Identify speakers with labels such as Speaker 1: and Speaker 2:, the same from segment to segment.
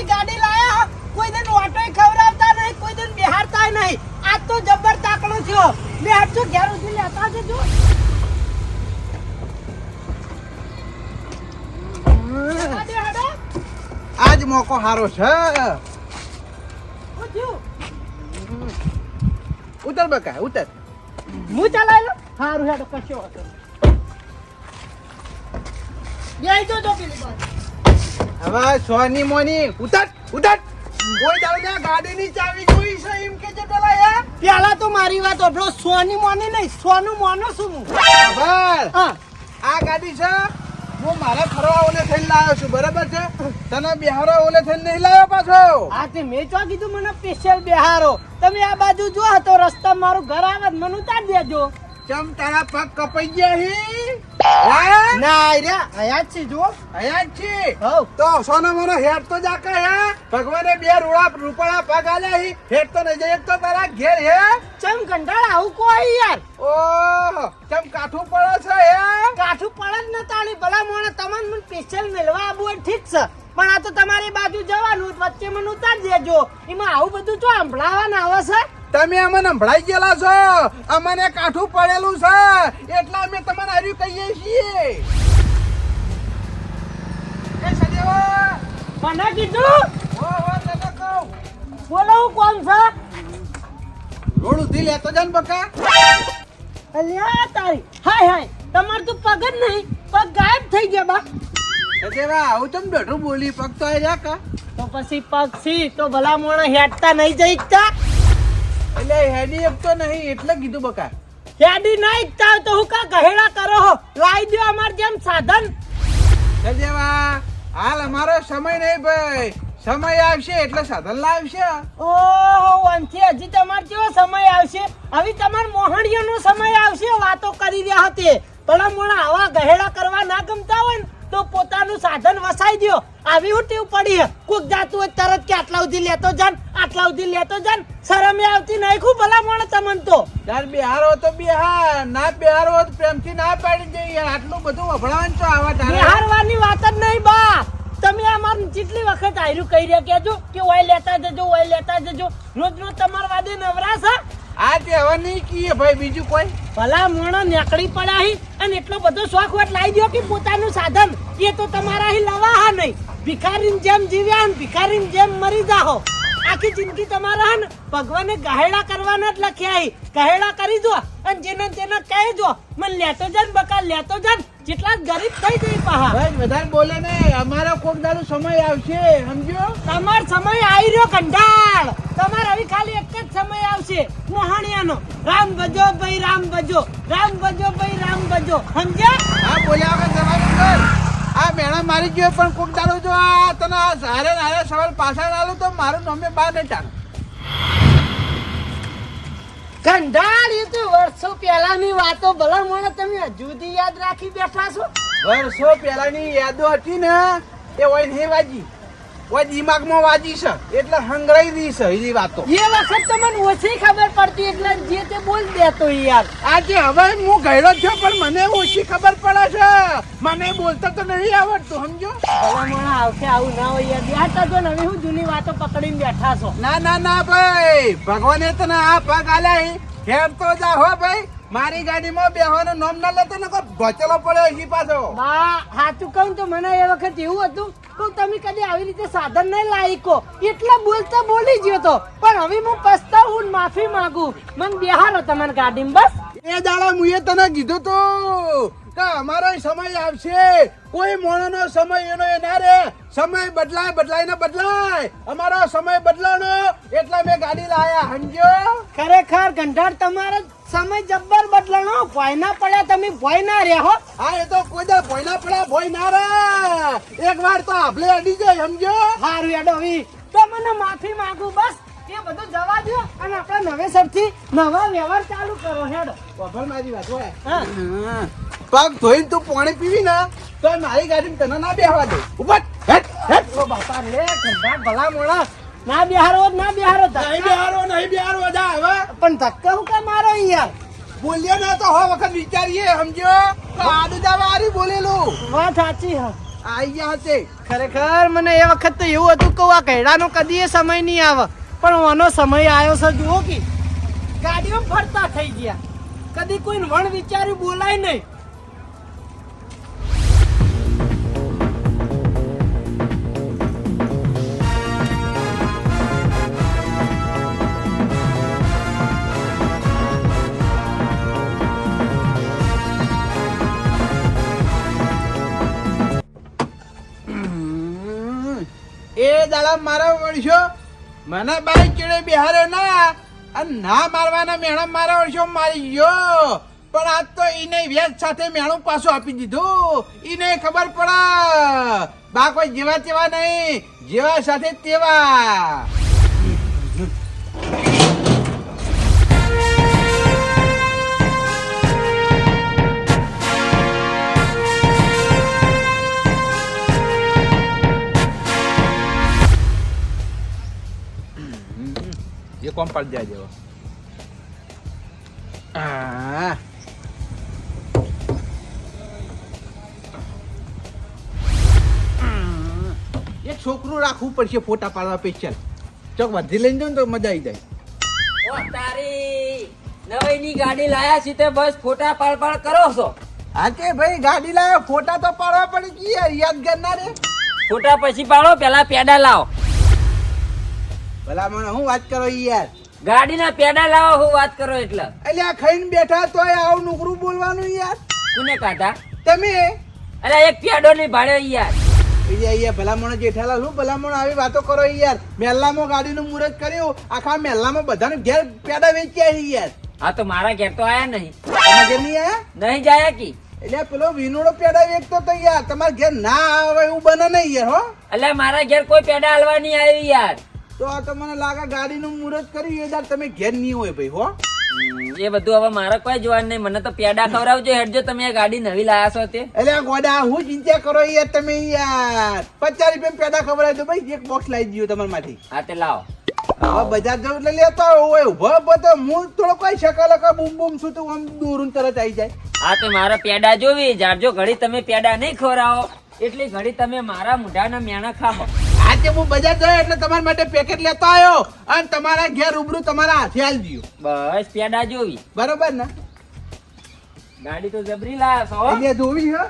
Speaker 1: નવી ગાડી લાયા કોઈ દિન ઓટોય ખવડાવતા નહીં કોઈ દિન બિહારતા નહીં આજ તો જબર તાકડો થયો મે હટજો ઘેર ઉઠી લેતા જજો
Speaker 2: આજ મોકો હારો છે ઉતર બકા ઉતર
Speaker 1: હું ચલાવી લો હારું હેડો કશો હતો યઈ તો પેલી બાજુ
Speaker 2: હવે સોની મોની ઉતર ઉતર કોઈ દાડો ગાડીની ચાવી જોઈ છે એમ કે છે પેલા યાર
Speaker 1: પેલા તો મારી વાત ઓઢો સોની મોની નહીં સોનું મોનો છું હું
Speaker 2: ખબર
Speaker 1: હા
Speaker 2: આ ગાડી છે હું મારા ફરવા ઓલે થઈને લાવ્યો છું બરાબર છે તને બિહારો ઓલે થઈને નહીં લાવ્યો પાછો
Speaker 1: હા તે મેં તો કીધું મને સ્પેશિયલ બિહારો તમે આ બાજુ જો તો રસ્તા મારું ઘર આવે મને ઉતાર દેજો
Speaker 2: ચમ તારા પગ કપાઈ ગયા હી
Speaker 1: ના રે આયા છે જો
Speaker 2: આયા જ છે
Speaker 1: હવ
Speaker 2: તો સોનો મોનો હેડ તો જાકા હે ભગવાને બે રૂપાળા પગ આલ્યા હી હેડ તો નહીં જાય એક તો તારા ઘેર હે
Speaker 1: ચમ કંટાળ આવું કોઈ યાર
Speaker 2: ઓહો ચમ કાઠું પડે છે હે
Speaker 1: કાઠું પડે જ ન તાળી ભલા મોણે તમને મને સ્પેશિયલ મેળવા આવું ઠીક છે પણ આ તો તમારી બાજુ જવાનું વચ્ચે મને ઉતાર દેજો એમાં આવું બધું તો સંભળાવવાના આવે છે
Speaker 2: તમે અમને સંભળાઈ ગયેલા છો અમને કાઠું પડેલું છે એટલે અમે તમને હાર્યું કહીએ છીએ એ સદેવા
Speaker 1: મને કીધું
Speaker 2: હો તને કહું
Speaker 1: બોલો હું કોણ છે
Speaker 2: રોડ ઉધી લેતો જાન બકા
Speaker 1: અલ્યા તારી હાય હાય તમાર તો પગ જ નહીં પગ ગાયબ થઈ ગયા બા
Speaker 2: સદેવા આવું તમ બેઠું બોલી પગ તો આયા કા
Speaker 1: તો પછી પગ સી તો ભલા મોણે હેડતા નહીં જઈતા
Speaker 2: એટલે હેડી એક તો નહીં એટલે કીધું બકા
Speaker 1: હેડી નહીં ઈકતા તો હું કા ગહેડા કરો હો લાઈ દો અમાર જેમ સાધન
Speaker 2: સદેવા હાલ અમારો સમય નહીં ભાઈ સમય આવશે એટલે સાધન લાવશે
Speaker 1: ઓહો વંથી હજી તમાર કેવો સમય આવશે હવે તમાર મોહણીઓનો સમય આવશે વાતો કરી રહ્યા હતી ભલા મોણા આવા ગહેડા કરવા ના ગમતા હોય ને તો પોતાનું સાધન વસાઈ દ્યો આવી હું ટેવ પડી કોક જાતું હોય તરત કે આટલા સુધી લેતો જાન આટલા સુધી લેતો જાન શરમે આવતી નહીં ખૂબ ભલા મોણા તમને તો
Speaker 2: તાર બિહારો તો બિહાર ના બિહારો તો પ્રેમથી ના પાડી દે યાર આટલું બધું વભળાવાનું છો આવા તારે
Speaker 1: બિહારવાની વાત જ નહીં બા તમે અમાર જેટલી વખત આયરું કહી રહ્યા કેજો કે ઓય લેતા જજો રોજ રોજ તમાર વાદે નવરાશ
Speaker 2: આ તે હવે નહીં કીએ ભાઈ બીજું કોઈ
Speaker 1: ભલા મોણો નેકડી પડ્યા હી અને એટલો બધો શોખ વટ લાવી દો કે પોતાનું સાધન એ તો તમારા હી લવા હા નહીં ભિખારીની જેમ જીવ્યા ને ભિખારીની જેમ મરી જાહો આખી જિંદગી તમારા ને ભગવાને ગહેડા કરવાના જ લખ્યા હી ગહેડા કરી દો અને જેને તેને કહેજો મને લેતો જાન બકા લેતો જાન જેટલા ગરીબ થઈ જાય પહા
Speaker 2: ભાઈ વધારે બોલે ને અમારો કોક દાડો સમય આવશે સમજો
Speaker 1: તમાર સમય આવી રહ્યો કંટાળ તમાર હવે ખાલી એક જ સમય આવશે મોહાણિયાનો રામ ભજો ભાઈ રામ ભજો રામ ભજો ભાઈ રામ ભજો સમજ્યા
Speaker 2: આ બોલ્યા વગર જવાનું કર આ મેણા મારી ગયો પણ કોક દાડો જો આ તને આ હારે સવાલ પાછા આલું તો મારું નામે બહાર નહીં ટાણ
Speaker 1: કંટાળ એ તો વર્ષો પહેલાની વાતો ભલા મને તમે હજુ સુધી યાદ રાખી બેઠા છો
Speaker 2: વર્ષો પહેલાની યાદો હતી ને એ હોય નહીં વાજી ઓય દિમાગમાં વાજી છે એટલે હંગરાઈ દી છે એની વાતો
Speaker 1: એ વખત તો મને ઓછી ખબર પડતી એટલે જે તે બોલ દેતો યાર
Speaker 2: આજે હવે હું ગયડો છું પણ મને ઓછી ખબર પડે છે મને બોલતા તો નહીં આવડતું સમજો
Speaker 1: ભલા મને આવશે આવું ના હોય યાર યાર તો નવી હું જૂની વાતો પકડીને બેઠા છો
Speaker 2: ના ભાઈ ભગવાને તને આ પગ આલ્યા ઘેર તો જા હો ભાઈ મારી ગાડીમાં બેહવાનું નામ ના લેતો ને કોઈ ભચલો પડ્યો હી પાછો
Speaker 1: બા સાચું કહું તો મને એ વખત એવું હતું કે તમે કદી આવી રીતે સાધન નહીં લાયકો એટલે બોલતા બોલી ગયો તો પણ હવે હું પસ્તાવું ને માફી માંગુ મને બેહારો તમારી ગાડીમાં બસ
Speaker 2: એ દાડા મુએ તને કીધું તો કે અમારો સમય આવશે કોઈ મોણોનો સમય એનો એ ના રે સમય બદલાય અમારો સમય બદલાનો એટલે મેં ગાડી લાયા સમજો
Speaker 1: ખરેખર ગંધાર તમારો સમય જબ્બર બદલાણો ભોય ના પડ્યા તમે ભોય ના રહે હો
Speaker 2: હા એ તો કોઈ દે ભોય ના પડ્યા ભોય ના રે એક વાર તો આભલે અડી જાય સમજો
Speaker 1: હારું યાડો વી તો મને માફી માંગુ બસ એ બધું જવા દો અને આપણે નવેસરથી નવા વ્યવહાર ચાલુ કરો હેડો
Speaker 2: વફર મારી વાત હોય
Speaker 1: હા
Speaker 2: પગ ધોઈને તું પાણી પીવી ને તો મારી ગાડી તને ના બેહવા દે ઉપર હેટ
Speaker 1: ઓ બાપા રે ગંધાર ભલા મોળા ના બિહારો
Speaker 2: નહીં બેહારો જા હવે
Speaker 1: પણ ધક્કા હું કે મારો યાર
Speaker 2: બોલ્યો ને તો હો વખત વિચારીએ સમજો તો આડું જવા આરી બોલેલું
Speaker 1: વાત સાચી હા
Speaker 2: આઈ ગયા હશે.
Speaker 1: ખરેખર મને એ વખત તો એવું હતું કે આ કૈડાનો કદી એ સમય નહીં આવે, પણ આનો સમય આવ્યો છે. જુઓ કે ગાડીઓ ફરતા થઈ ગયા, કદી કોઈ વણ વિચાર્યું બોલાય નહીં.
Speaker 2: એ દાડા મારા વળશો મને બાઈક ચડે બિહાર્યો ના, અને ના મારવાના મેણા મારા વળશો મારી ગયો. પણ આજ તો ઈને વ્યાજ સાથે મેણું પાછું આપી દીધું. ઈને ખબર પડે બા કોઈ જેવા તેવા નહીં, જેવા સાથે તેવા. ये कौन पड़ जाए जो एक છોકરું રાખવું પડશે ફોટા પાડવા સ્પેશિયલ. ચોક વધી લઈને જાઉં તો મજા આવી જાય.
Speaker 3: ઓ તારી નવીની ગાડી લાયા છે તે બસ ફોટા પાડ કરો છો.
Speaker 2: હા કે ભાઈ ગાડી લાવ્યો, ફોટા તો પાડવા પડે કે યાર, યાદગાર ના રે.
Speaker 3: ફોટા પછી પાડો, પેલા પેડા લાવો.
Speaker 2: ભલા મને હું વાત કરો યાર,
Speaker 3: ગાડીના પેડા લાવો, હું વાત કરો એટલે.
Speaker 2: એટલે આ ખાઈને બેઠા તોય આવું નુકરું બોલવાનું યાર.
Speaker 3: કોને કાઢા?
Speaker 2: તમે
Speaker 3: અરે એક પેડો નહીં ભાડ્યો યાર.
Speaker 2: અહીંયા ભલામણ જેઠાલાલ હું ભલામણ આવી વાતો કરો યાર. મહેલામાં ગાડીનું મુહૂર્ત કર્યું, આખા મહેલામાં બધાને ઘેર પેડા વેચ્યા છે યાર.
Speaker 3: હા તો મારા ઘેર તો આયા નહીં.
Speaker 2: તમારા ઘેર નહીં આયા?
Speaker 3: નહીં જાય કી.
Speaker 2: એટલે પેલો વિનોડો પેડા વેચતો તો યાર, તમારા ઘેર ના આવે એવું બને નહીં યાર. હો
Speaker 3: એટલે મારા ઘેર કોઈ પેડા હાલવા નહીં આવી યાર.
Speaker 2: તો આ તો મને લાગે ગાડીનું મુહૂર્ત કર્યું એ દાડ તમે ઘેર નહીં હોય ભાઈ. હો
Speaker 3: એ બધું હવે મારે કોઈ જોવાનું નહીં, મને તો પેડા ખવડાવજો હેડજો. તમે આ ગાડી નવી લાયા છો તે.
Speaker 2: એટલે આ ગોડા હું ચિંતા કરો યાર તમે યાર. 50 રૂપિયા પેડા ખવડાવી દો ભાઈ, એક બોક્સ લાવી દો તમારા માંથી.
Speaker 3: હા તે લાવો.
Speaker 2: હવે બજાર જવું એટલે લેતા હોય ઉભો તો હું થોડો કોઈ શકલ બૂમ બૂમ છું તો આમ દૂર તરત આવી જાય.
Speaker 3: હા તો મારા પેડા જોવી જાડજો. ઘડી તમે પેડા નહીં ખવડાવો એટલી ઘડી તમે મારા મુઢાના મેણા ખાઓ.
Speaker 2: આજે હું બજાર ગયો એટલે તમારા માટે પેકેટ લેતો આવ્યો અને તમારા ઘેર રૂબરૂ તમારા હાથે આલી દીધું.
Speaker 3: બસ પેડા જોવી.
Speaker 2: બરોબર ને?
Speaker 3: ગાડી તો જબરી લાયા છો હો.
Speaker 2: એટલે જોવી હે.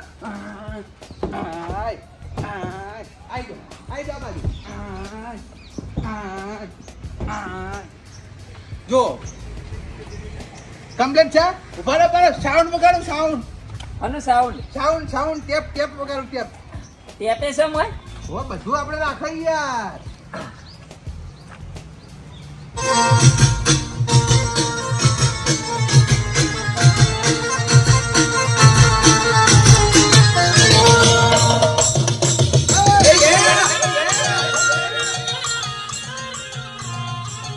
Speaker 2: આય આય આય આય જા બાજુ. જો કમ્પ્લીટ છે. બરોબર સાઉન્ડ વગાડો, સાઉન્ડ
Speaker 3: અને sound
Speaker 2: sound sound tap tap વગાડો, ટેપ.
Speaker 3: ટેપે સમ હોય.
Speaker 2: હો બધું આપણે રાખીએ યાર.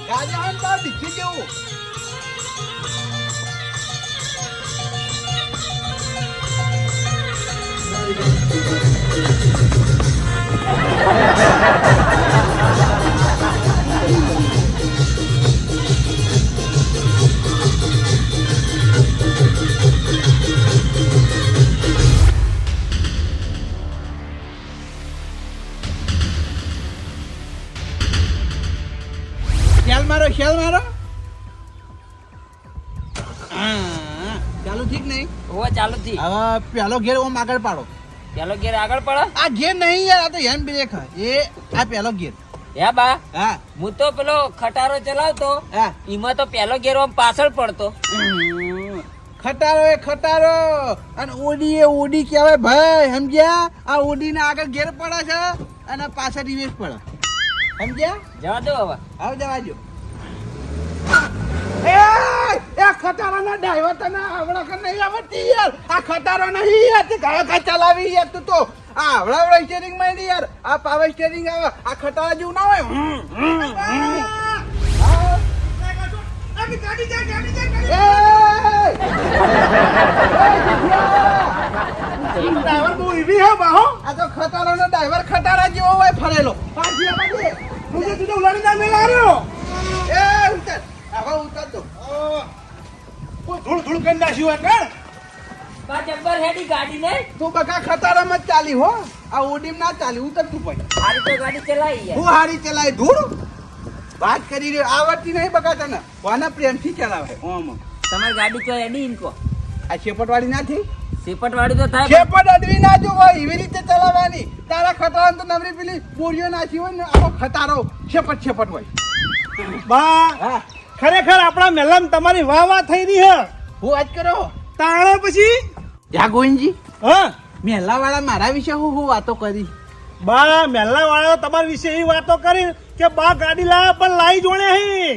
Speaker 2: ગાડી આમ તો ડીકી જેવું. ખ્યાલ મારો, ખ્યાલ મારો. હા ચાલુ ઠીક નહીં.
Speaker 3: ઓ ચાલુ થી.
Speaker 2: હવે પેલો ઘેર ઓમ આગળ પાડો.
Speaker 3: પેલો ગેર આગળ પડો.
Speaker 2: આ ઘેર નહીં યાર, આ તો હેન્ડ બ્રેક એ. આ પેલો ઘેર.
Speaker 3: હે બા
Speaker 2: હા
Speaker 3: હું તો પેલો ખટારો ચલાવતો
Speaker 2: હા.
Speaker 3: એમાં તો પેલો ગેર આમ પાછળ પડતો.
Speaker 2: ખટારો એ ખટારો અને ઓડી એ ઓડી કહેવાય ભાઈ, સમજ્યા? આ ઓડી ને આગળ ઘેર પડે છે અને પાછળ રિવેશ પડે, સમજ્યા?
Speaker 3: જવા દો હવે.
Speaker 2: આવ જવાજો. એ ખટારાના ડ્રાઈવર તને આવડા કે નહીં આવડતી યાર? આ ખટારો નહીં યાર, તે ગાયો કા ચલાવી યાર તું તો. આ આવડા સ્ટેરિંગ માં નહીં યાર, આ પાવર સ્ટેરિંગ આવે. આ ખટારા જેવું ના હોય. ડ્રાઈવર બહુ ઈવી હે બાહો. આ તો ખટારાનો ડ્રાઈવર ખટારા જેવો હોય ફરેલો. મુझे तुझे उलाड़ी ना मिला रहे हो. ए उतर, હવે ઉતર તો. કોઈ ધૂળ ધૂળ કરી નાખ્યું હોય કણ.
Speaker 3: બા જબ્બર હેડી ગાડી ને
Speaker 2: તું બકા ખતરામાં જ ચાલી હો આ ઓડીમ ના ચાલી ઉતર તું ભાઈ
Speaker 3: હારી તો ગાડી ચલાવી યાર
Speaker 2: હું હારી ચલાય ધૂળ વાત કરી રહ્યો આવડતી નહીં બકા તને કોના પ્રેમથી ચલાવે ઓમ
Speaker 3: તમારી ગાડી તો એડી ઇનકો
Speaker 2: આ શેપટવાળી નથી
Speaker 3: સિપટ વાળી તો થાય
Speaker 2: શેપટ અડવી ના જોવો એવી રીતે ચલાવવાની તારા ખતરામાં તો નવરી પેલી બોરીઓ નાખી હોય ને આવો ખતારો શેપટ હોય
Speaker 4: બા
Speaker 2: હા
Speaker 4: ખરેખર આપણા મેલમ તમારી વાહ વાહ થઈ રહી હે
Speaker 2: હું વાત કરો
Speaker 4: તાણે પછી
Speaker 2: યા ગોવિંદજી
Speaker 4: હા
Speaker 2: મહેલા વાળા મારા વિશે હું વાતો કરી
Speaker 4: બા મેલા વાળા તમારા વિશે એવી વાતો કરી કે બા ગાડી લાવ્યા પણ લાઈ જોણે હી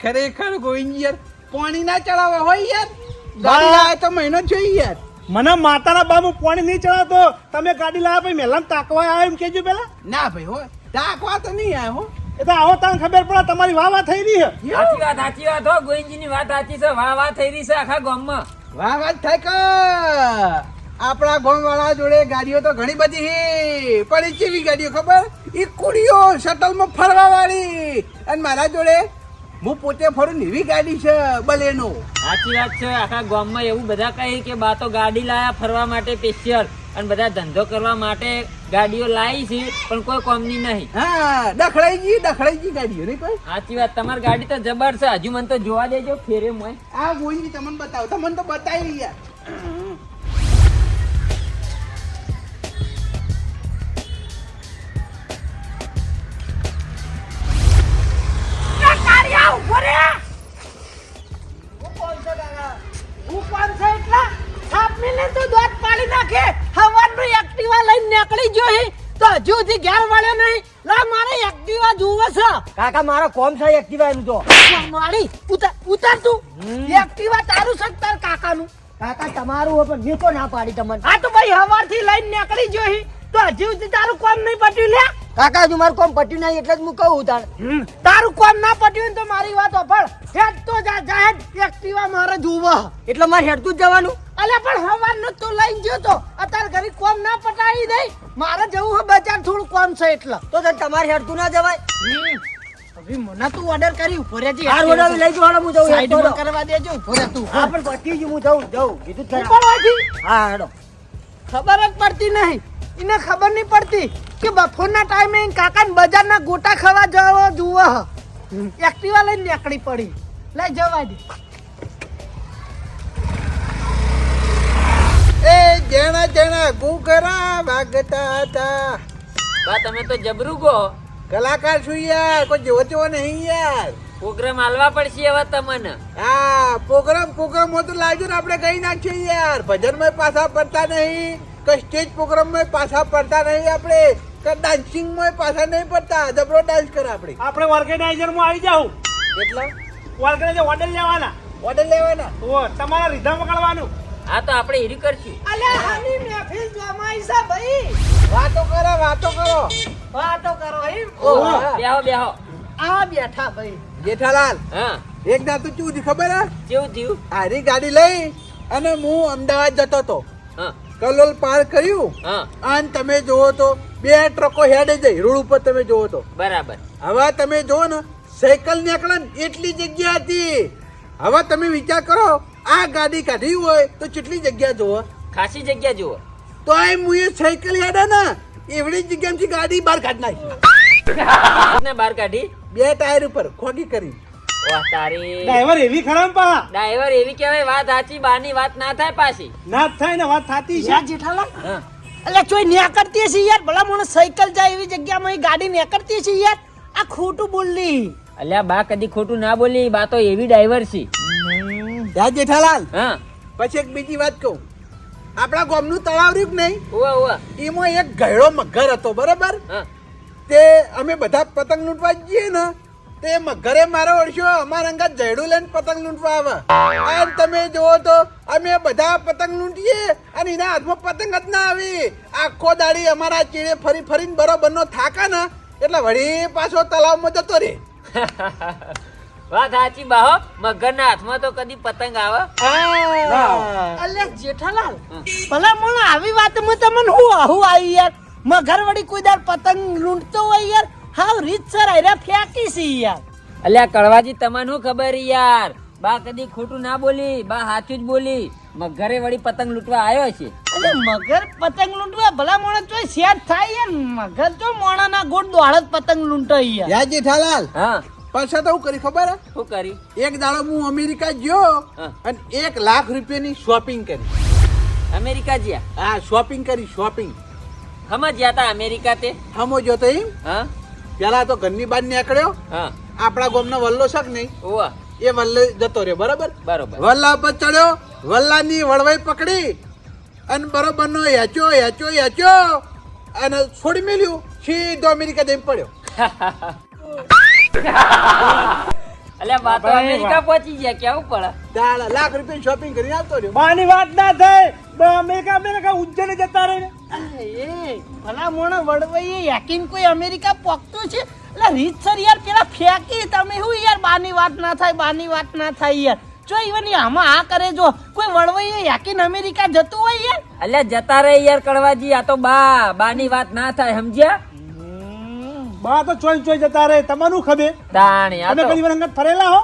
Speaker 2: ખરેખર ગોવિંદજી યાર પાણી ના ચડાવવા હોય યાર
Speaker 4: બા.
Speaker 2: ગાડી લાવે તો મહિનો જ જોઈએ યાર
Speaker 4: મને માતાના બા હું પાણી નહીં ચડાવતો તમે ગાડી લાવ્યા પછી મેલામ તાકવા આવ્યો એમ કેજો પેલા
Speaker 2: ના ભાઈ હો ટાંકવા તો નહીં આવ્યો હો
Speaker 4: એ તો આવો તાને ખબર પડે તમારી વાહ વાહ થઈ રહી હે
Speaker 3: સાચી વાત હો ગોવિંદજી ની વાત સાચી છે વાહ વાહ થઈ રહી છે આખા ગામમાં
Speaker 2: વાહ વાત થાય કે આપણા ગામ વાળા જોડે ગાડીઓ તો ઘણી બધી હી પણ એ કેવી ગાડીઓ ખબર એ કુડીઓ શટલમાં ફરવા વાળી અને મારા જોડે હું પોતે ફરું ને એવી ગાડી છે બલેનો
Speaker 3: સાચી વાત છે આખા ગામમાં એવું બધા કહે કે બા તો ગાડી લાયા ફરવા માટે સ્પેશિયલ અને બધા ધંધો કરવા માટે ગાડીઓ લાવી છે પણ કોઈ કોમની નહીં
Speaker 2: હા ડખડાઈ ગઈ ગાડીઓ નહીં કોઈ
Speaker 3: સાચી વાત તમારી ગાડી તો જબર છે હજુ મને તો જોવા દેજો ફેરે મોય
Speaker 2: આ ગોઈની તમને બતાવો તમને તો બતાવી યાર
Speaker 1: કાકા મારો કોમ છે એક્ટિવા એનું તો મારી ઉતાર તું એક્ટિવા તારું છે તાર કાકાનું કાકા તમારું હોય પણ મેં તો ના પાડી તમને હા તો ભાઈ હવારથી લઈને નીકળી ગયો તો હજી સુધી તારું કોમ નહીં પટ્યું લે કાકા હજુ મારું કોમ પટ્યું નહીં એટલે જ હું કહું તારું કોમ ના પટ્યું ને તો મારી વાત સાંભળ હેડ તો જા હેડ એક્ટિવા મારે જોવા એટલે મારે હેડતું જ જવાનું અલે પણ હવારનો તો લઈને ગયો તો અત્યારે ઘરે કોમ ના પટાવી દઈ મારે જવું હોય બજાર થોડું કોમ છે એટલે તો તમારે હેડતું ના જવાય હવે મને તું ઓર્ડર કરી ઉભો રહેજે હાર ઓર્ડર લઈ જો હાલો હું જાઉં સાઈડમાં કરવા દેજો ઉભો રહે તું હા પણ પટી જ હું જાઉં કીધું થઈ પડવાથી હા હેડો ખબર જ પડતી નહીં એને ખબર નહીં પડતી કે બપોરના ટાઈમે કાકાને બજારના ગોટા ખાવા જવો જુઓ એક્ટિવા લઈને નીકળી પડી લઈ જવા દે
Speaker 2: એ જેણા જેણા ગુગરા વાગતા હતા
Speaker 3: બા તમે તો જબરું ગો
Speaker 2: કલાકાર છું યાર કોઈ જેવો તેવો નહીં યાર
Speaker 3: પ્રોગ્રામ હાલવા પડશે હવે તમને
Speaker 2: હા પ્રોગ્રામ હોય તો લાવજો ને આપણે કઈ નાખીએ યાર ભજન માં પાછા પડતા નહીં કે સ્ટેજ પ્રોગ્રામ માં પાછા પડતા નહીં આપણે કે ડાન્સિંગ માં પાછા નહીં પડતા જબરો ડાન્સ કરે આપણે
Speaker 4: ઓર્ગેનાઇઝર માં આવી જાઉં
Speaker 2: એટલા
Speaker 4: ઓર્ગેનાઇઝર ઓર્ડર લેવાના
Speaker 2: ઓર્ડર લેવાના
Speaker 4: ઓ તમારા રીધમ પકડવાનું
Speaker 3: હા તો આપણે હીરી કરશું
Speaker 1: અલ્યા આની મહેફિલ જમાઈ છે ભાઈ
Speaker 2: વાતો કરો
Speaker 1: વાતો કરો એમ
Speaker 3: બેહો
Speaker 1: આ બેઠા ભાઈ
Speaker 2: જેઠાલાલ
Speaker 3: હા
Speaker 2: એક દા તો શું ખબર હે
Speaker 3: કેવું થયું
Speaker 2: આરી ગાડી લઈ અને હું અમદાવાદ જતો તો
Speaker 3: હા
Speaker 2: કલોલ પાર કર્યું
Speaker 3: હા
Speaker 2: અને તમે જોવો તો 2 ટ્રકો હેડે જઈ રોડ ઉપર તમે જોવો તો
Speaker 3: બરાબર
Speaker 2: હવે તમે જોવો ને સાયકલ નીકળે ને એટલી જગ્યા હતી હવે તમે વિચાર કરો આ ગાડી કાઢી હોય તો કેટલી જગ્યા જોવો
Speaker 3: ખાસી જગ્યા જુઓ
Speaker 2: તો આ મુએ સાયકલ હેડે ને એવડી જગ્યામાંથી ગાડી બહાર કાઢ નાખી
Speaker 3: બહાર કાઢી
Speaker 2: 2 ટાયર ઉપર ખોગી કરી
Speaker 3: વાહ તારી
Speaker 4: ડ્રાઈવર એવી ખરાબ પા
Speaker 3: ડ્રાઈવર એવી કહેવાય વાત સાચી બારની વાત ના થાય પાછી
Speaker 4: ના જ થાય ને વાત થાતી છે
Speaker 1: યાર જેઠાલાલ
Speaker 3: હા
Speaker 1: અલ્યા ચોય નીકળતી છે યાર ભલા મને સાયકલ જાય એવી જગ્યામાં ગાડી નીકળતી છે યાર આ ખોટું બોલલી
Speaker 3: અલ્યા બા કદી ખોટું ના બોલી બા તો એવી ડ્રાઈવર છે
Speaker 2: યા જેઠાલાલ
Speaker 3: હા
Speaker 2: પછી એક બીજી વાત કહું આપણા ગામનું તળાવ રહ્યું કે નહીં
Speaker 3: ઓવા
Speaker 2: એમાં એક ગયડો મગર હતો બરાબર
Speaker 3: હા
Speaker 2: તે અમે બધા પતંગ લૂંટવા જઈએ ને તે મગરે મારો વર્ષો અમારા અંગા જયડું લઈને પતંગ લૂંટવા આવે અને તમે જુઓ તો અમે બધા પતંગ લૂંટીએ અને એના હાથમાં પતંગ જ ના આવી આખો દાડી અમારા ચીડે ફરીને બરોબરનો થાકા ને એટલે વળી પાછો તળાવમાં જતો રે
Speaker 3: વાત સાચી બાહો મગરના હાથમાં તો કદી પતંગ આવે
Speaker 1: અલ્યા જેઠાલાલ ભલા મને આવી વાતમાં તમને હું આવી યાર મગર વળી કોઈ દાર પતંગ લૂંટતો હોય યાર હાવ રીતસર આયરા ફેંકી છે યાર
Speaker 3: અલ્યા કડવાજી તમને શું ખબર યાર બા કદી ખોટું ના બોલી બા સાચું જ બોલી મગરે વળી પતંગ લૂંટવા આવ્યો છે.
Speaker 1: અલે મગર પતંગ લૂંટવા ભલા માણસ તો શેર થાય યાર. મગર તો મોણાના ગોળ દોડત પતંગ લૂંટો યાર.
Speaker 2: યા જેઠાલાલ
Speaker 3: હા
Speaker 2: પાછા તો હું કરી ખબર હે?
Speaker 3: શું કરી?
Speaker 2: એક દાડો હું અમેરિકા ગયો
Speaker 3: હા.
Speaker 2: અને 1 લાખ રૂપિયાની શોપિંગ કરી.
Speaker 3: અમેરિકા જ્યાં
Speaker 2: હા શોપિંગ કરી શોપિંગ.
Speaker 3: હમણાં જ્યાં તા અમેરિકા તે.
Speaker 2: હમો જો તો એમ
Speaker 3: હા
Speaker 2: પેલા તો ઘરની બહાર નીકળ્યો,
Speaker 3: હા
Speaker 2: આપણા ગામનો વલ્લો છે કે નહીં,
Speaker 3: ઓવા
Speaker 2: એ વલ્લે જતો રહ્યો બરાબર.
Speaker 3: બરોબર.
Speaker 2: વલ્લા પર ચડ્યો, વલ્લાની વળવાઈ પકડી અને બરોબર નો હેચ્યો અને છોડી મેલ્યું, સીધો અમેરિકા જઈને પડ્યો.
Speaker 3: અલ્યા બા તો અમેરિકા પહોંચી ગયા કેવું પડે.
Speaker 2: 4 લાખ રૂપિયા શોપિંગ કરીને આવતો રહ્યો.
Speaker 4: બાની વાત ના થાય. અમેરિકા ઉજ્જૈન જતા રહે.
Speaker 1: એ ભલા મોણા વડવાઈએ યાકીન કોઈ અમેરિકા પોકતું છે. એટલે રીતસર યાર પેલા ફેંકી તમે શું યાર બાની વાત ના થાય યાર. જો ઈવન આમાં આ કરે જો કોઈ વડવાઈએ યાકીન અમેરિકા જતું હોય યાર.
Speaker 3: અલ્યા જતા રહે યાર કડવાજી, આ તો બાની વાત ના થાય સમજ્યા.
Speaker 4: બા તો ચોઈ જતા રહે. તમારું ખબર
Speaker 3: તાણી આ
Speaker 4: તમે
Speaker 3: તો
Speaker 4: કદી વાર અંગત ફરેલા હો?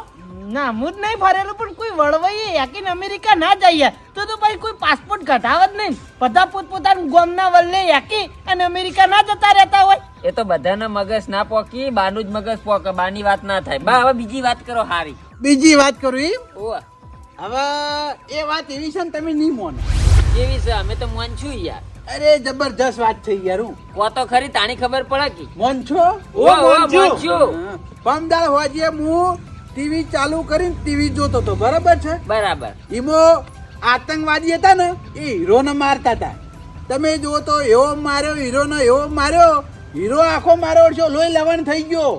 Speaker 1: ના હું જ નહીં ફરેલું પણ કોઈ વડવાઈએ યાકીન અમેરિકા ના જાય યાર. તો ભાઈ કોઈ પાસપોર્ટ કઢાવ જ નહીં. બધા પોતપોતાના ગામના વલ્લે યાકી અને અમેરિકા ના જતા રહેતા હોય.
Speaker 3: એ તો બધાના મગજ ના પોકી, બાનું જ મગજ પોકે, બાની વાત ના થાય. બા હવે બીજી વાત કરો હારી.
Speaker 2: બીજી વાત કરું એમ.
Speaker 3: ઓવા
Speaker 2: હવે એ વાત એવી છે ને તમે નહીં મોનો.
Speaker 3: કેવી છે? અમે તો મોન છું યાર.
Speaker 2: અરે જબરજસ્ત વાત છે યાર. હું
Speaker 3: કો તો ખરી તાણી ખબર પડે કે.
Speaker 2: મોન છો?
Speaker 3: મોન છું.
Speaker 2: પમદાર હોજે હું ટીવી ચાલુ કરીને ટીવી જોતો હતો બરાબર છે.
Speaker 3: બરાબર.
Speaker 2: એમાં આતંકવાદી હતા ને એ હીરોને મારતા હતા. તમે જુઓ તો એવો માર્યો હીરોને, એવો માર્યો હીરો આખો માર્યો છે, લોહી લવણ થઈ ગયો.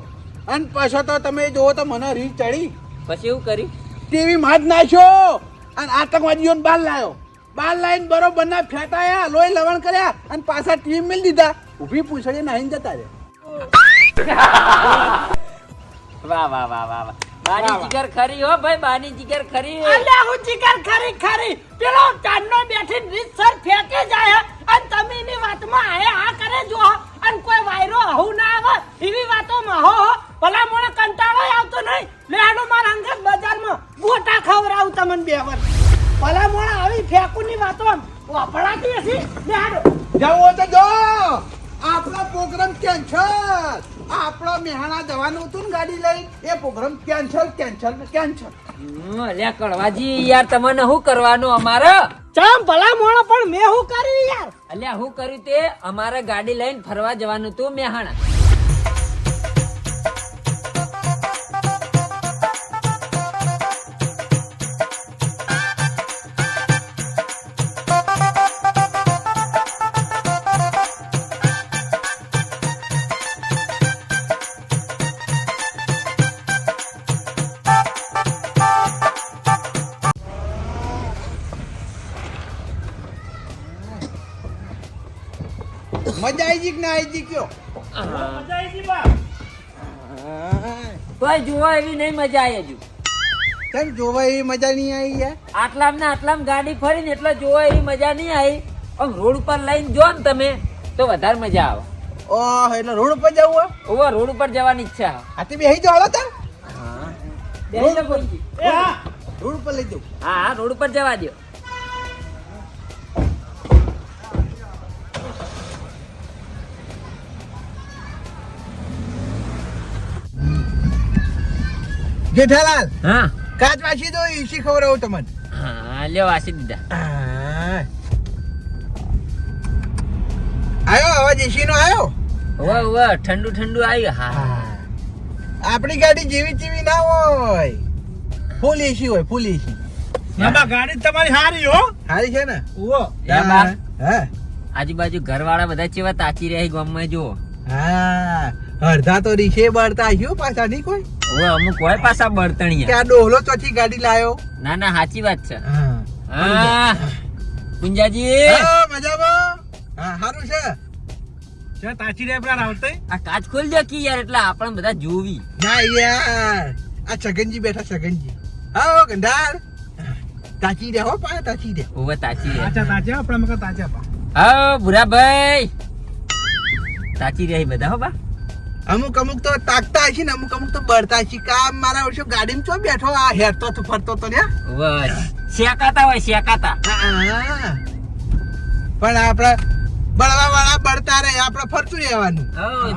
Speaker 2: અને પછી તો તમે જુઓ તો મને રીત ચડી,
Speaker 3: પછી એવું કરી?
Speaker 2: ટીવી માં જ નાખ્યો અને આતંકવાદીઓને બહાર લાવ્યો. બહાર લાવીને બરોબર ના ફેંટાયા, લોહી લવણ કર્યા અને પાછા ટીવી મેલી દીધા. ઊભી પૂછડી નાહીને જતા રહ્યા.
Speaker 3: વાહ વાહ વાહ વાહ વાહ. બાની જીગર ખરી હો ભાઈ, બાની જીગર ખરી.
Speaker 1: અલ્યા હું ચિકન ખરી પેલો કાનનો બેઠીને રીતસર ફેંકે જાય અને તમે એની વાતમાં આ કરે જો અને કોઈ વાયરો આવું ના આવે એવી વાતોમાં હો ભલા મોણે કંટાળો આવતો નહીં. લેહાડો મારા અંગત બજારમાં ગોટા ખવડાવું તમને બે વાર. ભલા મોણે આવી ફેંકુની વાતો વફડાતી હશે. લેહાડો
Speaker 2: જવો તો જો આપણો પ્રોગ્રામ કેન્સલ. આપણો મેહાણા જવાનું હતું ને ગાડી લઈ, એ પ્રોગ્રામ કેન્સલ.
Speaker 3: અલ્યા કડવાજી યાર તમને શું કરવાનું અમારે?
Speaker 1: ચમ ભલા મોણો પણ મેં શું કર્યું યાર?
Speaker 3: અલ્યા હું કર્યું તે અમારે ગાડી લઈને ફરવા જવાનું હતું મેહાણા.
Speaker 2: મજા આવી જી કે ના આવી જી કયો?
Speaker 4: મજા આવી ગઈ બા.
Speaker 3: કોઈ જોવા એવી નહીં મજા આવી હજુ.
Speaker 2: કેમ જોવા એવી મજા નહીં આવી યાર?
Speaker 3: આટલામ ગાડી ફરીને એટલે જોવા એવી મજા નહીં આવી. આમ રોડ ઉપર લઈને જો ને તમે તો વધારે મજા આવે.
Speaker 2: ઓહ એટલે રોડ ઉપર જવું
Speaker 3: ઓવા રોડ ઉપર જવાની ઈચ્છા આવે.
Speaker 2: હાથી બેહી જાવ હાલો તાર.
Speaker 3: બેસી લો કોઈ.
Speaker 4: એ હા
Speaker 2: રોડ ઉપર લઈ જાઉં.
Speaker 3: હા રોડ ઉપર જવા દો.
Speaker 2: જેઠાલાલ
Speaker 3: હા
Speaker 2: કાચ વાંચી દો, ઈસી ખવડાવું તમને.
Speaker 3: હા લ્યો વાસી દીધા.
Speaker 2: આયો અવાજ એસી નો આયો.
Speaker 3: ઓવા ઠંડુ આવ્યું. હા
Speaker 2: આપણી ગાડી જેવી તેવી ના હોય, ફૂલ એસી હોય, ફૂલ એસી.
Speaker 4: ના બા ગાડી તમારી હારી હો.
Speaker 2: સારી છે ને?
Speaker 4: ઓહો
Speaker 3: એ બા
Speaker 2: હા
Speaker 3: આજુબાજુ ઘરવાળા બધા ચેવા તાચી રહ્યા ગામમાં જો.
Speaker 2: હા અડધા તો રીશે બળતા હ્યો પાછા નહીં કોઈ.
Speaker 3: ઓવે અમુક હોય પાછા બળતણિયા.
Speaker 2: કે આ ડોહલો ચોથી ગાડી લાયો.
Speaker 3: ના ના સાચી વાત છે.
Speaker 2: હા
Speaker 3: હા પુંજાજી
Speaker 2: હા, મજામાં. હા સારું છે.
Speaker 4: છે તાચી રે પેલા આવતે.
Speaker 3: આ કાચ ખોલ દે કી યાર એટલે આપણે બધા જોવી.
Speaker 2: ના યાર આ છગનજી બેઠા, છગનજી. હા ગંધાર તાચી દે હો, પા તાચી દે.
Speaker 3: ઓવે તાચી રે.
Speaker 4: તાચા આપણા મકા તાચા બા.
Speaker 3: હા ભુરાભાઈ તાચી રહી બધા હો બા.
Speaker 2: અમુક તો તાકતા હશે ને અમુક તો બળતા હશે કા મારા વર્ષો ગાડીમાં ચો બેઠો આ હેરતો તો ફરતો તો ને
Speaker 3: બસ શેકાતા હોય શેકાતા.
Speaker 2: હા. પણ આપડે બળવા વાળા બળતા રહે આપડે ફરતું રહેવાનું.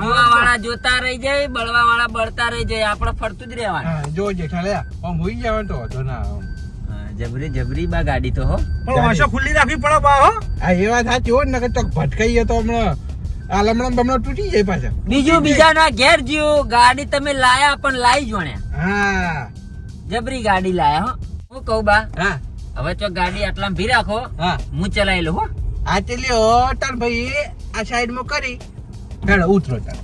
Speaker 3: જોવા વાળા જોતા રહી જાય, બળવા વાળા બળતા રહી જાય, આપણે ફરતું જ રહેવાનું.
Speaker 2: હા, જો જેઠાલે આમ હોઈ જવાનું તો વાંધો ના આવે.
Speaker 3: જબરી જબરી બા ગાડી તો હો.
Speaker 4: પણ વાંસો ખુલ્લી રાખવી પડે બા હો.
Speaker 2: આ એ વાત સાચી હોય ને કે ચોક ભટકાઈએ તો હમણાં આ લમણા બમણા તૂટી જાય પાછા.
Speaker 3: બીજું બીજાના ઘેર જ્યું ગાડી તમે લાયા પણ લાઈ જોણ્યા.
Speaker 2: હા
Speaker 3: જબરી ગાડી લાયા હો. હું કહું બા
Speaker 2: હા
Speaker 3: હવે તો ગાડી આટલા ભી રાખો,
Speaker 2: હા
Speaker 3: હું ચલાવી લઉં હો.
Speaker 2: આ ચલ્યો તાર ભાઈ આ સાઈડ માં કરી હેડો ઉતરો તાર.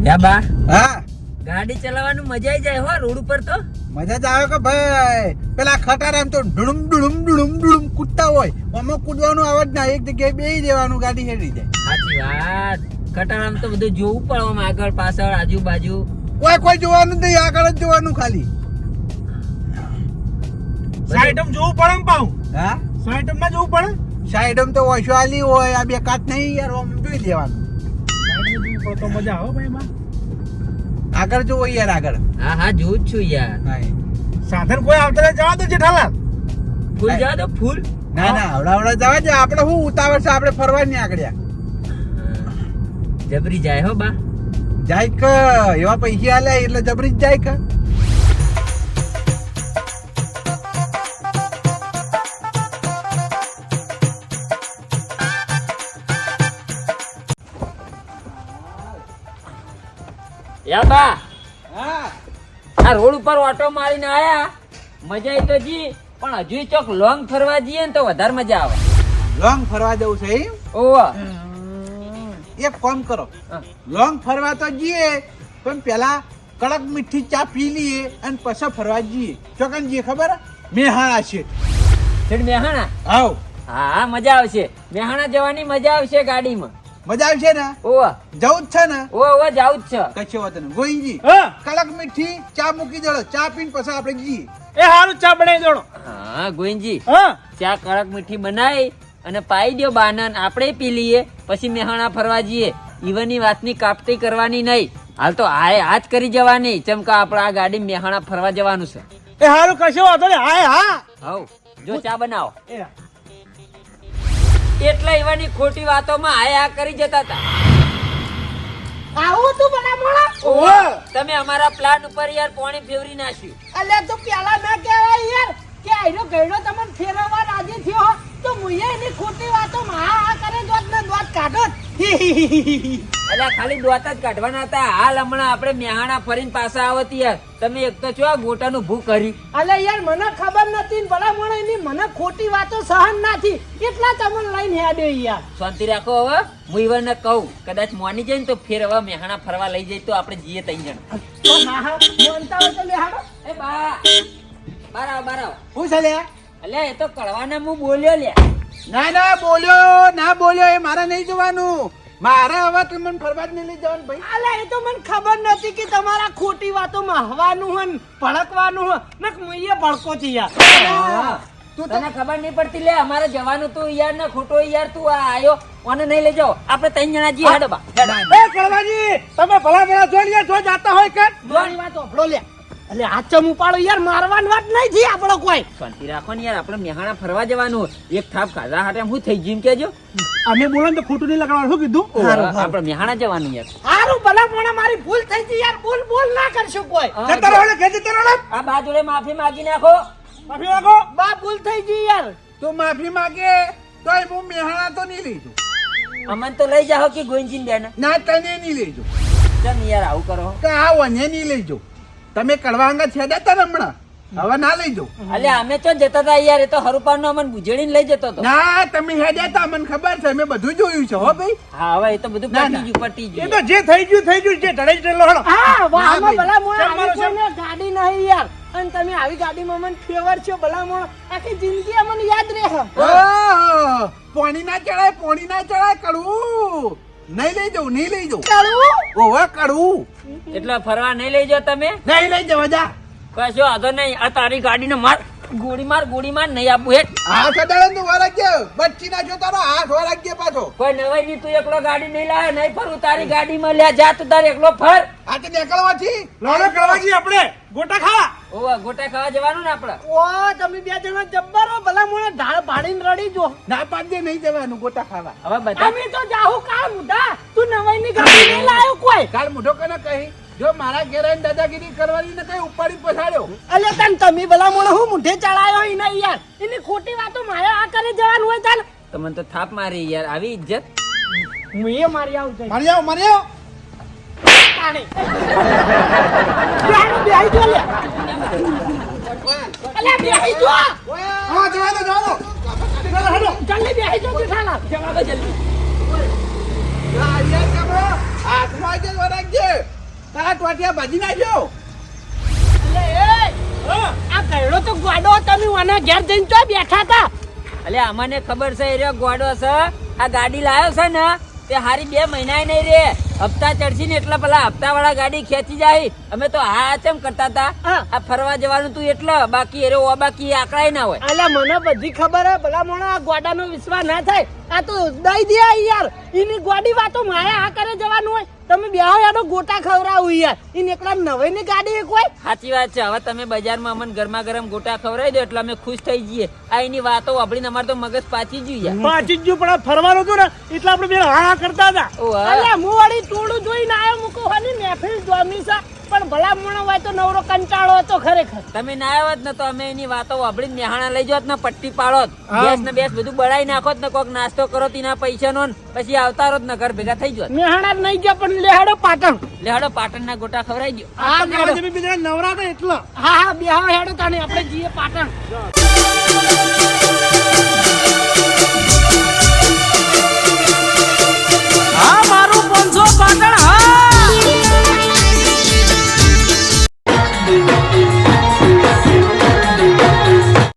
Speaker 3: યા બા
Speaker 2: હા
Speaker 3: ગાડી ચલાવવાનું મજા આવી જાય હો રોડ ઉપર તો.
Speaker 2: મજા જ આવે કે ભાઈ પેલા ખટારામ તો ડુડુમ ડુડુમ ડુડુમ ડુડુમ કૂદતા હોય આમાં કૂદવાનું આવે જ ના એક જગ્યાએ બેસી દેવાનું ગાડી હેડી જાય.
Speaker 3: સાચી વાત. કટારામ તો બધું જોવું પડે આમ આગળ પાછળ આજુબાજુ.
Speaker 2: કોઈ જોવાનું નહીં આગળ જ જોવાનું ખાલી.
Speaker 4: સાઈડમ જોવું પડે ને પાઉં.
Speaker 2: હા
Speaker 4: સાઈડમ માં જોવું પડે.
Speaker 2: સાઈડમ તો વૈશાલી હોય આ બે કાચ નહીં યાર આમ જોઈ લેવાનું.
Speaker 4: સાઈડમાં જોવું પડે તો મજા આવે ભાઈ માં.
Speaker 2: આગળ જોવો યાર આગળ.
Speaker 3: હા હા જોઉં જ છું યાર.
Speaker 4: સાધન કોઈ આવતા જવા દો જેઠાલાલ.
Speaker 3: ફૂલ જવા દો ફૂલ.
Speaker 2: ના ના આવડા જવા દે આપણે શું ઉતાવળ છે આપણે ફરવા નહીં આગળ્યા.
Speaker 3: જબરી જાય હો બા.
Speaker 2: જાય કે એવા પૈસા આલે એટલે જબરી જ જાય કે.
Speaker 3: યા બા
Speaker 2: હા
Speaker 3: આ રોડ ઉપર ઓટો મારીને આયા મજા આવી તો જી, પણ હજુ ચોક લોંગ ફરવા જઈએ ને તો વધારે મજા આવે.
Speaker 2: લોંગ ફરવા જવું છે એમ?
Speaker 3: ઓવા
Speaker 2: એક કામ કરો લોંગ ફરવા તો જઈએ પણ પેલા કડક મીઠી ચા પી લઈએ અને પછી ફરવા જઈએ. ચોકન જઈએ ખબર મેહાણા છે.
Speaker 3: છેડ મેહાણા.
Speaker 2: આવ
Speaker 3: હા હા મજા આવશે. મેહાણા જવાની મજા આવશે ગાડીમાં.
Speaker 2: મજા આવશે ને?
Speaker 3: ઓવા
Speaker 2: જવું જ છે ને?
Speaker 3: ઓવા જાવું જ છે.
Speaker 2: કશો વાત નહીં ગોઈજી
Speaker 4: હા
Speaker 2: કડક મીઠી ચા મૂકી દેડો ચા પીને પછી આપણે જઈએ.
Speaker 4: એ હારું ચા બનાવી દેડો.
Speaker 3: હા ગોવિંદજી
Speaker 4: હા
Speaker 3: ચા કડક મીઠી બનાવી અને પાઈ દો બાનન, આપણે પી લઈએ પછી મેહાણા ફરવા જઈએ. ઈવનની વાતની કાપતી કરવાની નહીં. હાલ તો હાથ કરી જવાની ચમકા આપણે આ ગાડી મેહાણા ફરવા જવાનું છે.
Speaker 4: એ હારું કશો વાંધો નહીં. હા હા
Speaker 3: હવ જો ચા બનાવો.
Speaker 4: એ
Speaker 3: એટલે ઈવનની ખોટી વાતોમાં આ કરી જતા હતા.
Speaker 1: આવું તું બના મોળા.
Speaker 4: ઓહો
Speaker 3: તમે અમારા પ્લાન ઉપર યાર પાણી ફેવરી નાખ્યું.
Speaker 1: અલ્યા તું પેલા ના કહેવાય યાર કે આઈનો ગયડો તમને ફેરવવા રાજી થયો તો મુયે એની ખોટી વાતો હા કરે દોત ને દોત કાઢોત.
Speaker 3: અલ્યા ખાલી દોત જ કાઢવાના હતા. હાલ હમણાં આપણે મેહાણા ફરીને પાછા આવત યાર. તમે એક તો છો આ ગોટાનું ભૂ કરી.
Speaker 1: અલ્યા યાર મને ખબર નથી ને ભલા મોણા એની મને ખોટી વાતો સહન નથી એટલા તમને લઈને હેડ્યો યાર.
Speaker 3: શાંતિ રાખો હવે. હું ઈવનને કહું કદાચ મોની જાય ને તો ફેર હવે મેહાણા ફરવા લઈ જાય તો આપણે જઈએ ત્રણ જણ.
Speaker 1: તો ના હા મોનતા હોય તો લે હાડો.
Speaker 3: એ બા બાર આવો બાર આવો.
Speaker 2: શું છે લ્યા?
Speaker 3: અલ્યા એ તો કળવાના હું બોલ્યો લ્યા.
Speaker 2: ના બોલ્યો એ મારે નહીં જવાનું. મારે હવે તમને ફરવા જ નહીં લઈ જવાનું ભાઈ.
Speaker 1: અલ્યા એ તો મને ખબર નથી કે તમારા ખોટી વાતોમાં હવાનું હન ભડકવાનું હન નક મુયે ભડકો છે યાર.
Speaker 2: તું
Speaker 3: તને ખબર નહીં પડતી લે અમારે જવાનું તું યાર ને ખોટો યાર તું આ આયો ઓને નહીં લઈ જાઓ. આપણે ત્રણ જણા જઈએ હેડો બા હેડો.
Speaker 4: એ કળવાજી તમે ભલા ભલા જોઈ લે જો જાતા હોય કે
Speaker 1: મારી વાત ઓફળો લે. અલ્યા આ ચમ ઉપાડો યાર મારવાની વાત નહીં થી આપણો કોઈ.
Speaker 3: શાંતિ રાખો ને યાર આપણે મેહાણા ફરવા જવાનું. એક થાપ ખાધા હાટે હું થઈ ગયું કેજો.
Speaker 4: અમે બોલો ને તો ખોટું નહીં લગાડવાનું. શું કીધું?
Speaker 3: આપણે મેહાણા જવાનું યાર.
Speaker 1: હારું ભલા મોણા મારી ભૂલ થઈ ગઈ યાર બોલ ના કરશો કોઈ.
Speaker 4: જતા રહો ને ઘેર જતા રહો ને.
Speaker 3: આ બા જોડે માફી માંગી નાખો.
Speaker 4: માફી માંગો.
Speaker 1: બા ભૂલ થઈ ગઈ યાર.
Speaker 2: તું માફી માંગે તોય હું મેહાણા તો નહીં લઈ જાઉં.
Speaker 3: અમન તો લઈ જાઓ કે ગોઈંજીન બેન.
Speaker 2: ના તને નહીં લઈ જાઉં.
Speaker 3: ચમ યાર આવું કરો.
Speaker 2: કે આ વને નહીં લઈ જાઉં. તમે કડવાંગા છેડ્યા તા ને હમણાં હવે ના લઈ જાઉં.
Speaker 3: અલ્યા અમે તો જતા હતા યાર. એ તો હરુપાનો અમન બુજેડીને લઈ જતો હતો.
Speaker 2: ના તમે હેડ્યા તા મને ખબર છે મેં બધું જોયું છે હો ભાઈ.
Speaker 3: હા હવે એ તો બધું
Speaker 2: ના,
Speaker 3: પટી
Speaker 4: એ
Speaker 3: ગયું.
Speaker 4: તો જે થઈ ગયું જે ઢળાઈ ઢળેલો હળો.
Speaker 1: હા વાહમાં
Speaker 2: ભાઈ.
Speaker 1: ભલા મોણા
Speaker 4: શેમ મારો
Speaker 1: આવી કોઈને ગાડી નહીં યાર અને તમે આવી ગાડીમાં મને ફેવર છો ભલા મોણા આખી જિંદગી અમને યાદ રહે.
Speaker 2: ઓહો, પોણી ના ચડાય કડવું નહીં લઈ જવું
Speaker 1: કડવું
Speaker 2: ઓવે કડવું
Speaker 3: એટલે ફરવા નહીં લઈ જાઓ તમે?
Speaker 2: નહીં લઈ જવા જા
Speaker 3: કશો વાંધો નહીં. આ તારી ગાડીને માર ગોળી માર નહીં આપું હેઠ.
Speaker 2: હાથ અડાડે તું વળગ્ય બચ્ચી નાખ્યો તારો હાથ વળગ્ય પાછો
Speaker 3: કોઈ નવાઈ ની તું એકલો ગાડી નહીં લાવે નહીં ફરું તારી ગાડીમાં લ્યા જા તું તારે એકલો ફર.
Speaker 2: આ તે નીકળવાથી
Speaker 4: લોડો કરવાજી આપણે ગોટા ખાવા.
Speaker 3: ઓવા ગોટા ખાવા જવાનું ને આપડે.
Speaker 1: ઓ તમે બે જણા જબ્બરો ભલા મને ઢાળ ભાડીને રડી જો
Speaker 2: ના પાડજે નહીં જવાનું ગોટા ખાવા
Speaker 3: હવે બધા
Speaker 1: અમે તો જાહુ કામ મુઢા તું નવાઈ ની ગાડી નહીં લાયો કોઈ
Speaker 2: કાલ મોઢો કને કહી જો મારા ઘેર આવીને દાદાગીરી કરવાની ને કઈ ઉપાડી પછાડ્યો
Speaker 1: અલે તન તમે ભલા મને હું મુઢે ચડાયો ઈ નહીં યાર એની ખોટી વાતો મારે આ કરે જવાનું હોય તાન
Speaker 3: તમને તો થાપ મારી યાર આવી ઇજ્જત.
Speaker 1: હું એ મારી આવું જઈ
Speaker 2: મારી આવો
Speaker 1: તાણી બેહાડો બેહી જો લે અલે બેહી જો
Speaker 2: હા જવા દો
Speaker 1: જલ્દી બેહી જો જેઠાલાલ
Speaker 3: જવાબ જલ્દી.
Speaker 2: હાથમાં જ વળગજે તારા ટોટિયા ભાજી નાખ્યો
Speaker 1: અલે એ આ કયડો તો ગોડો તમે આના ઘેર જઈને તો બેઠા હતા
Speaker 3: અલે અમને ખબર છે એ રહ્યો ગોડો છે આ ગાડી લાયો છે ને તે હારી 2 મહિના નહીં રે હપ્તા ચડશે ને એટલે પેલા હપ્તા વાળા ગાડી ખેંચી જાય. અમે તો હા ચમ કરતા હતા
Speaker 1: હા.
Speaker 3: આ ફરવા જવાનું તું એટલે બાકી એરો બાકી આકડાય ના હોય.
Speaker 1: અલે મને બધી ખબર હે ભલા મને આ ગોડાનો વિશ્વાસ ના થાય આ તો દઈ દે યાર એની ગોડી વાતો મારે આ કરે જવાનું હોય તમે બેહો યાડો ગોટા ખવરાવું યાર ઈને એકલા નવાઈ ની ગાડી કોઈ
Speaker 3: સાચી વાત છે. હવે તમે બજારમાં અમને ગરમા ગરમ ગોટા ખવડાવી દો એટલે અમે ખુશ થઈ જઈએ. આ એની વાતો વાપરીને અમારે તો મગજ પાછી ગયું યાર.
Speaker 4: પાછી જ પણ ફરવાનું હતું ને એટલે આપણે બે હા કરતા હતા.
Speaker 3: ઓ હા.
Speaker 1: અલે હું વળી ટોળું જોઈને આયો મુકો હની મહેફિલ જોમી છે પણ ભલા મોણો હોય તો નવરો કંટાળો હતો ખરેખર
Speaker 3: તમે ના આવ્યા જ ને તો અમે એની વાતો વાપરીને મેહાણા લઈ જાત ને પટ્ટી પાડોત
Speaker 4: હા.
Speaker 3: ગેસ ને બેસ બધું બળાઈ નાખોત ને કોક નાસ્તો કરો તેના પૈસા નો પછી આવતા રોત ને ઘર ભેગા થઈ જાત.
Speaker 1: મેહાણા જ નહીં ગયા પણ લેહાડો પાટણ
Speaker 3: લેહાડો પાટણના ગોટા ખવડાવી દો.
Speaker 1: હા
Speaker 4: આપણે જમી બીજા નવરા હતા એટલે
Speaker 1: હા બેહો હેડો તાને આપણે જઈએ પાટણ